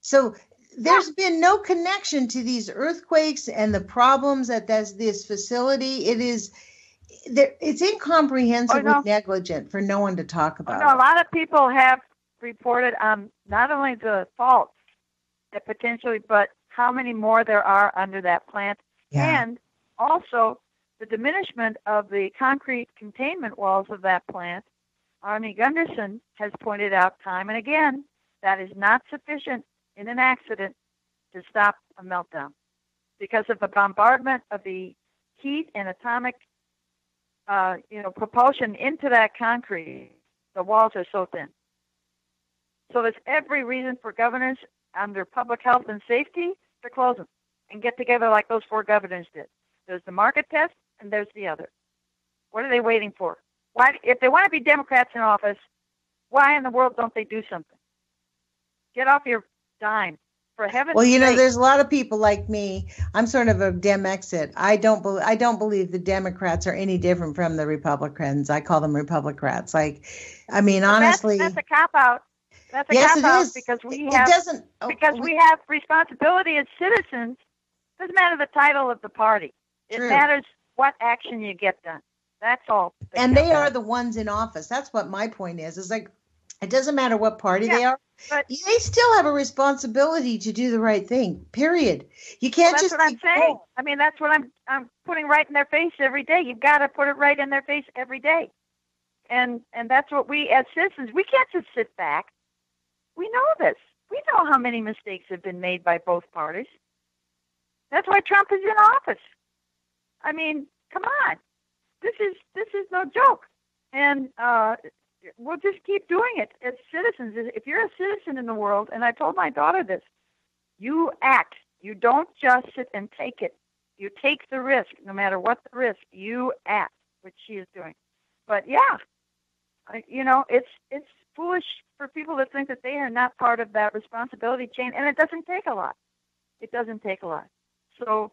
So there's been no connection to these earthquakes and the problems at this facility. It's incomprehensibly negligent for no one to talk about. A lot of people have reported on not only the faults that potentially, but how many more there are under that plant, and also the diminishment of the concrete containment walls of that plant. Arnie Gunderson has pointed out time and again that is not sufficient in an accident to stop a meltdown because of the bombardment of the heat and atomic propulsion into that concrete. The walls are so thin. So there's every reason for governors under public health and safety to close them and get together like those 4 governors did. There's the market test and there's the other. What are they waiting for? Why, if they want to be Democrats in office, why in the world don't they do something? Get off your dime, for heaven's sake. Well, there's a lot of people like me. I'm sort of a Dem exit. I don't believe the Democrats are any different from the Republicans. I call them Republicrats. Honestly, that's a cop out. That's a cop out because we have responsibility as citizens. It doesn't matter the title of the party. It matters what action you get done. That's all. And they are the ones in office. That's what my point is. It's like, it doesn't matter what party they are. But they still have a responsibility to do the right thing, period. You can't just. That's what I'm saying. I mean, that's what I'm putting right in their face every day. You've got to put it right in their face every day. And that's what we, as citizens, we can't just sit back. We know this. We know how many mistakes have been made by both parties. That's why Trump is in office. I mean, come on. This is no joke. And we'll just keep doing it as citizens. If you're a citizen in the world, and I told my daughter this, you act. You don't just sit and take it. You take the risk, no matter what the risk. You act, which she is doing. But it's foolish for people to think that they are not part of that responsibility chain, and it doesn't take a lot. It doesn't take a lot. So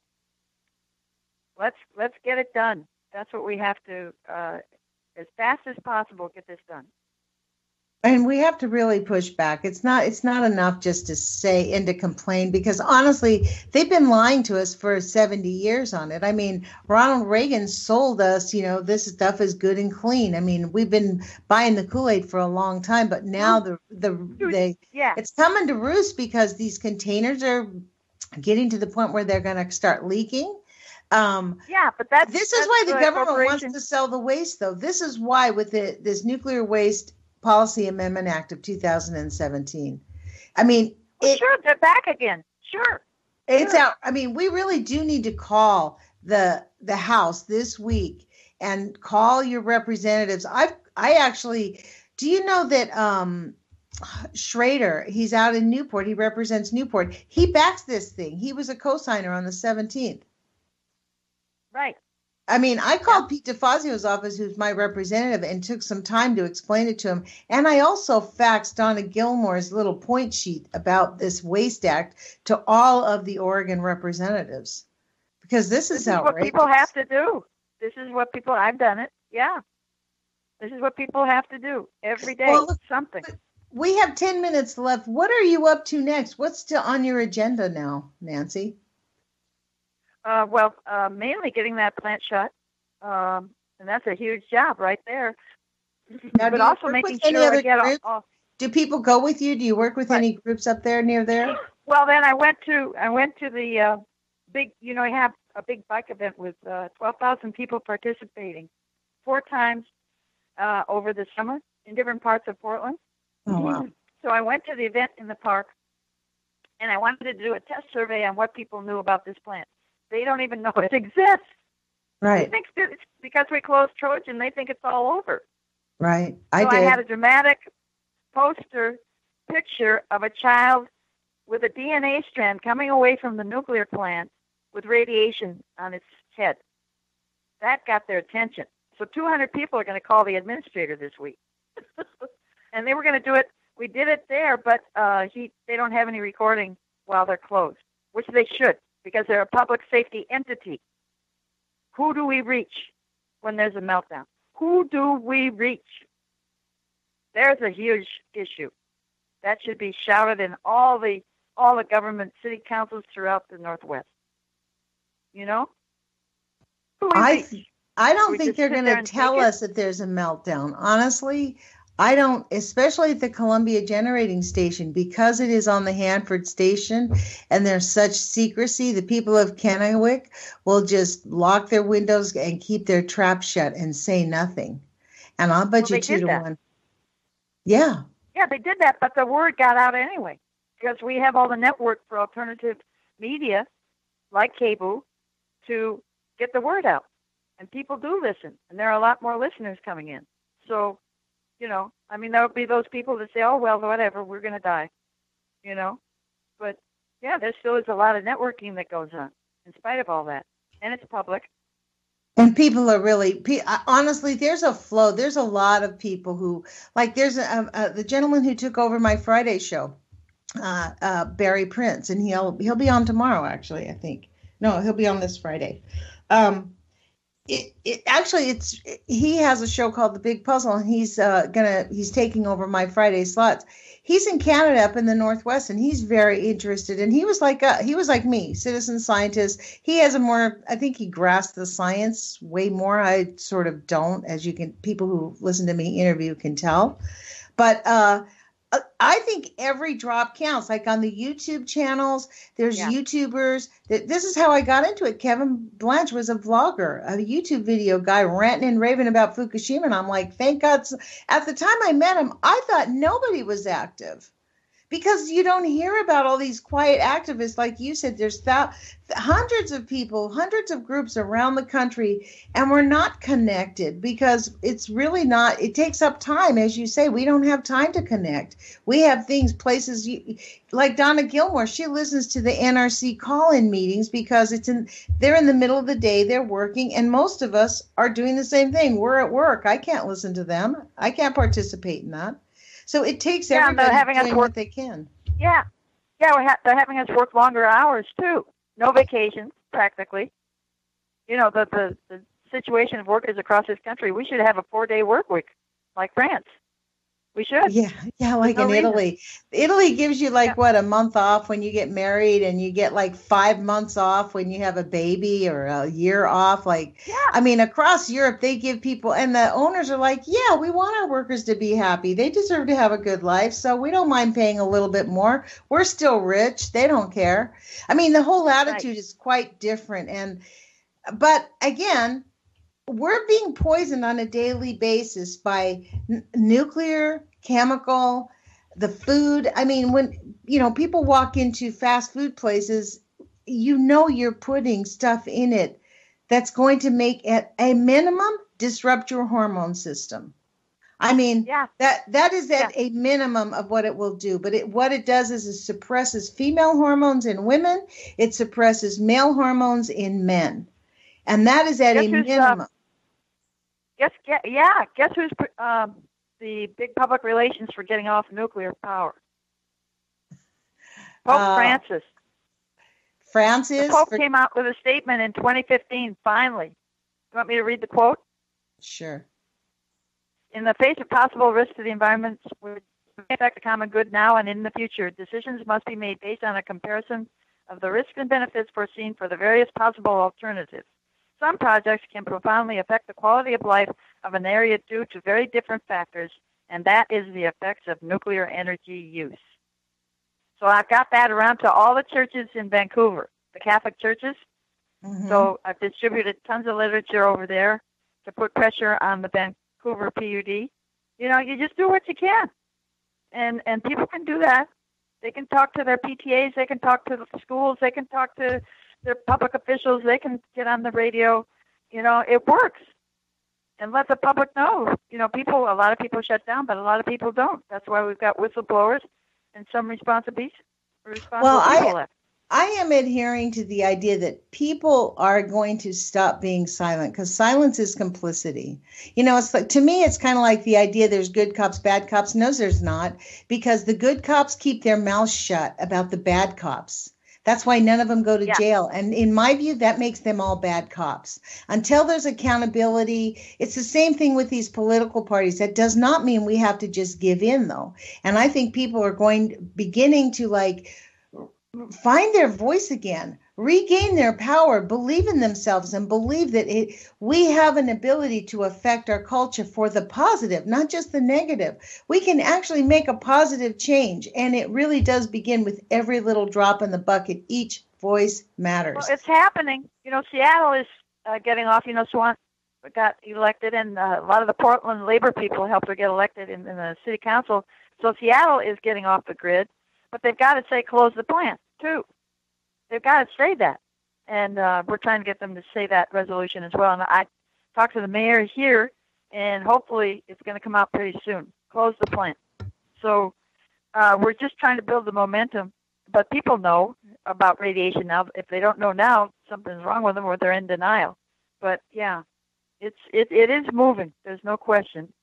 let's get it done. That's what we have to, as fast as possible, get this done. And we have to really push back. It's not enough just to say and to complain, because honestly, they've been lying to us for 70 years on it. I mean, Ronald Reagan sold us, this stuff is good and clean. I mean, we've been buying the Kool-Aid for a long time, but now it's coming to roost because these containers are getting to the point where they're going to start leaking. But this is why the government wants to sell the waste, though. This is why with this Nuclear Waste Policy Amendment Act of 2017. I mean, sure, they're back again. Sure. It's out. I mean, we really do need to call the House this week and call your representatives. I actually, do you know that Schrader, he's out in Newport. He represents Newport. He backs this thing. He was a co-signer on the 17th. Right. I mean, I called Pete DeFazio's office, who's my representative, and took some time to explain it to him. And I also faxed Donna Gilmore's little point sheet about this Waste Act to all of the Oregon representatives, because this is outrageous. What people have to do. This is what I've done it. Yeah. This is what people have to do every day. Well, something. We have 10 minutes left. What are you up to next? What's still on your agenda now, Nancy? Mainly getting that plant shut, and that's a huge job right there. Now, but also making sure I get off. Do people go with you? Do you work with any groups up there near there? Well, then I went to the big. I have a big bike event with 12,000 people participating 4 times over the summer in different parts of Portland. Oh wow! So I went to the event in the park, and I wanted to do a test survey on what people knew about this plant. They don't even know it exists. Right. They think that it's because we closed Trojan, they think it's all over. Right. So I had a dramatic poster picture of a child with a DNA strand coming away from the nuclear plant with radiation on its head. That got their attention. So 200 people are going to call the administrator this week. And they were going to do it. We did it there, but they don't have any recording while they're closed, which they should, because they're a public safety entity. Who do we reach when there's a meltdown? Who do we reach? There's a huge issue. That should be shouted in all the government city councils throughout the Northwest. You know? I don't think they're going to tell us that there's a meltdown. Honestly, I don't, especially at the Columbia Generating Station, because it is on the Hanford Station and there's such secrecy. The people of Kennewick will just lock their windows and keep their traps shut and say nothing. And I'll bet you 2-1. Yeah. Yeah, they did that, but the word got out anyway, because we have all the network for alternative media, like cable, to get the word out. And people do listen, and there are a lot more listeners coming in. So, you know, I mean, there will be those people that say, oh, well, whatever, we're going to die, you know. But, yeah, there still is a lot of networking that goes on in spite of all that. And it's public. And people are really, honestly, there's a flow. There's a lot of people who, like, there's the gentleman who took over my Friday show, Barry Prince, and he'll be on tomorrow, actually, I think. No, he'll be on this Friday. He has a show called The Big Puzzle, and he's taking over my Friday slots. He's in Canada up in the Northwest, and he's very interested. And he was like me, citizen scientist. He has I think he grasped the science way more. I sort of don't, as people who listen to me interview can tell. But I think every drop counts. Like on the YouTube channels, there's YouTubers. This is how I got into it. Kevin Blanche was a vlogger, a YouTube video guy, ranting and raving about Fukushima. And I'm like, thank God. At the time I met him, I thought nobody was active. Because you don't hear about all these quiet activists. Like you said, there's hundreds of people, hundreds of groups around the country, and we're not connected because it's really not, it takes up time. As you say, we don't have time to connect. We have places like Donna Gilmore, she listens to the NRC call-in meetings because they're in the middle of the day, they're working, and most of us are doing the same thing. We're at work. I can't listen to them. I can't participate in that. So it takes everybody doing what they can. Yeah. Yeah, they're having us work longer hours, too. No vacations, practically. You know, the situation of workers across this country, we should have a 4-day work week, like France. We should. Yeah, like in Italy. Italy gives you a month off when you get married, and you get 5 months off when you have a baby, or a year off. I mean, across Europe, they give people, and the owners are like, yeah, we want our workers to be happy. They deserve to have a good life, so we don't mind paying a little bit more. We're still rich. They don't care. I mean, the whole attitude is quite different. But again, we're being poisoned on a daily basis by nuclear, chemical, the food. I mean, when, people walk into fast food places, you're putting stuff in it that's going to make, at a minimum, disrupt your hormone system. I mean, that is at a minimum of what it will do. But what it does is it suppresses female hormones in women. It suppresses male hormones in men. And that is at a minimum. Guess who's the big public relations for getting off nuclear power? Pope Francis. The Pope came out with a statement in 2015, finally. You want me to read the quote? Sure. In the face of possible risks to the environment which affect the common good now and in the future, decisions must be made based on a comparison of the risks and benefits foreseen for the various possible alternatives. Some projects can profoundly affect the quality of life of an area due to very different factors, and that is the effects of nuclear energy use. So I've got that around to all the churches in Vancouver, the Catholic churches. Mm-hmm. So I've distributed tons of literature over there to put pressure on the Vancouver PUD. You just do what you can. And people can do that. They can talk to their PTAs. They can talk to the schools. They can talk to they're public officials. They can get on the radio. It works. And let the public know. A lot of people shut down, but a lot of people don't. That's why we've got whistleblowers and some responsible people left. I am adhering to the idea that people are going to stop being silent because silence is complicity. It's like, to me, it's kind of like the idea there's good cops, bad cops. No, there's not, because the good cops keep their mouths shut about the bad cops. That's why none of them go to jail. And in my view, that makes them all bad cops. Until there's accountability, it's the same thing with these political parties. That does not mean we have to just give in, though. And I think people are beginning to find their voice again, regain their power, believe in themselves, and believe that we have an ability to affect our culture for the positive, not just the negative. We can actually make a positive change, and it really does begin with every little drop in the bucket. Each voice matters. Well, it's happening. Seattle is getting off. Swan got elected, and a lot of the Portland labor people helped her get elected in the city council. So Seattle is getting off the grid. But they've got to say close the plant, too. They've got to say that. And we're trying to get them to say that resolution as well. And I talked to the mayor here, and hopefully it's going to come out pretty soon. Close the plant. So we're just trying to build the momentum. But people know about radiation now. If they don't know now, something's wrong with them or they're in denial. But, yeah, it is moving. There's no question.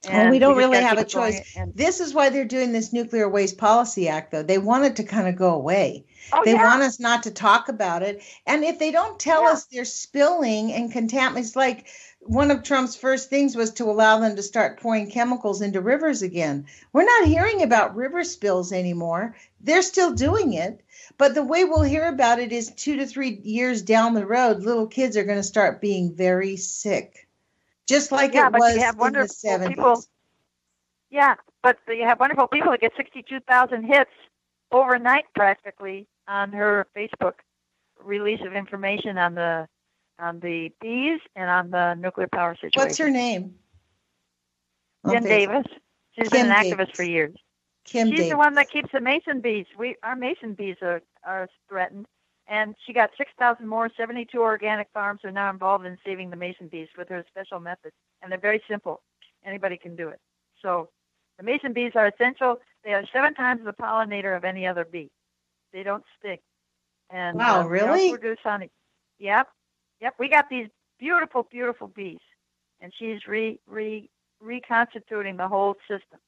And we don't really have a choice. This is why they're doing this Nuclear Waste Policy Act, though. They want it to kind of go away. They want us not to talk about it. And if they don't tell us they're spilling and contaminating, it's like one of Trump's first things was to allow them to start pouring chemicals into rivers again. We're not hearing about river spills anymore. They're still doing it. But the way we'll hear about it is 2 to 3 years down the road, little kids are going to start being very sick. Just like it was in the 70s. People, but you have wonderful people that get 62,000 hits overnight practically on her Facebook release of information on the bees and on the nuclear power situation. What's her name? Jen Davis. She's been an activist for years. She's the one that keeps the mason bees. Our mason bees are threatened. And she got 6,000 more. 72 organic farms are now involved in saving the mason bees with her special methods. And they're very simple. Anybody can do it. So the mason bees are essential. They are 7 times the pollinator of any other bee. They don't sting. And wow, really? They don't produce honey. Yep. We got these beautiful, beautiful bees. And she's reconstituting the whole system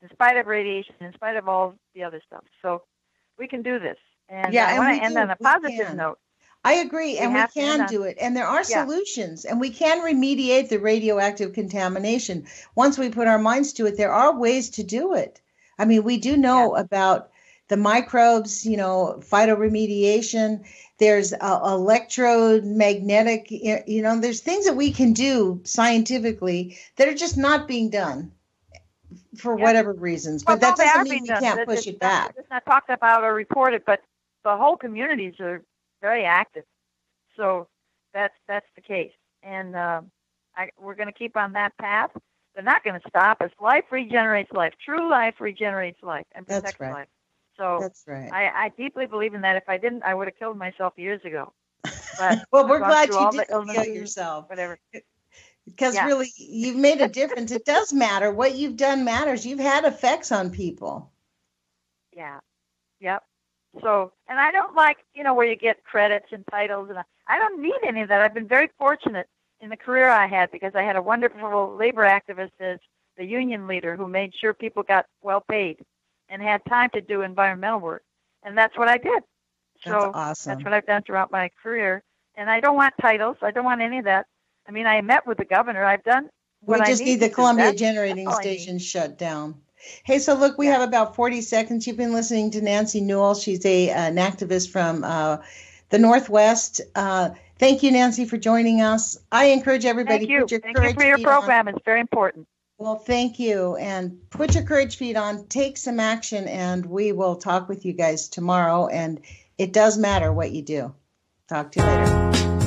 in spite of radiation, in spite of all the other stuff. So we can do this. And I want to end on a positive note. I agree, and we can do it. And there are solutions, and we can remediate the radioactive contamination. Once we put our minds to it, there are ways to do it. I mean, we do know about the microbes, phytoremediation. There's electromagnetic, there's things that we can do scientifically that are just not being done for whatever reasons. But that doesn't mean we can't push it back. It's not talked about or reported, but the whole communities are very active. So that's the case. And we're going to keep on that path. They're not going to stop us. Life regenerates life. True life regenerates life and protects life. So that's right. I deeply believe in that. If I didn't, I would have killed myself years ago. But well, we're glad you didn't kill yourself. Whatever. Because really, you've made a difference. It does matter. What you've done matters. You've had effects on people. Yeah. Yep. So, and I don't like, where you get credits and titles. And I don't need any of that. I've been very fortunate in the career I had because I had a wonderful labor activist as the union leader who made sure people got well paid and had time to do environmental work. And that's what I did. That's awesome. That's what I've done throughout my career. And I don't want titles. I don't want any of that. I mean, I met with the governor. I've done what I need. We just need the Columbia Generating Station shut down. Hey, so look, we have about 40 seconds. You've been listening to Nancy Newell. She's an activist from the Northwest. Thank you, Nancy, for joining us. I encourage everybody to put your courage feet on. Thank you for your program. It's very important. Well, thank you. And put your courage feet on. Take some action, and we will talk with you guys tomorrow. And it does matter what you do. Talk to you later.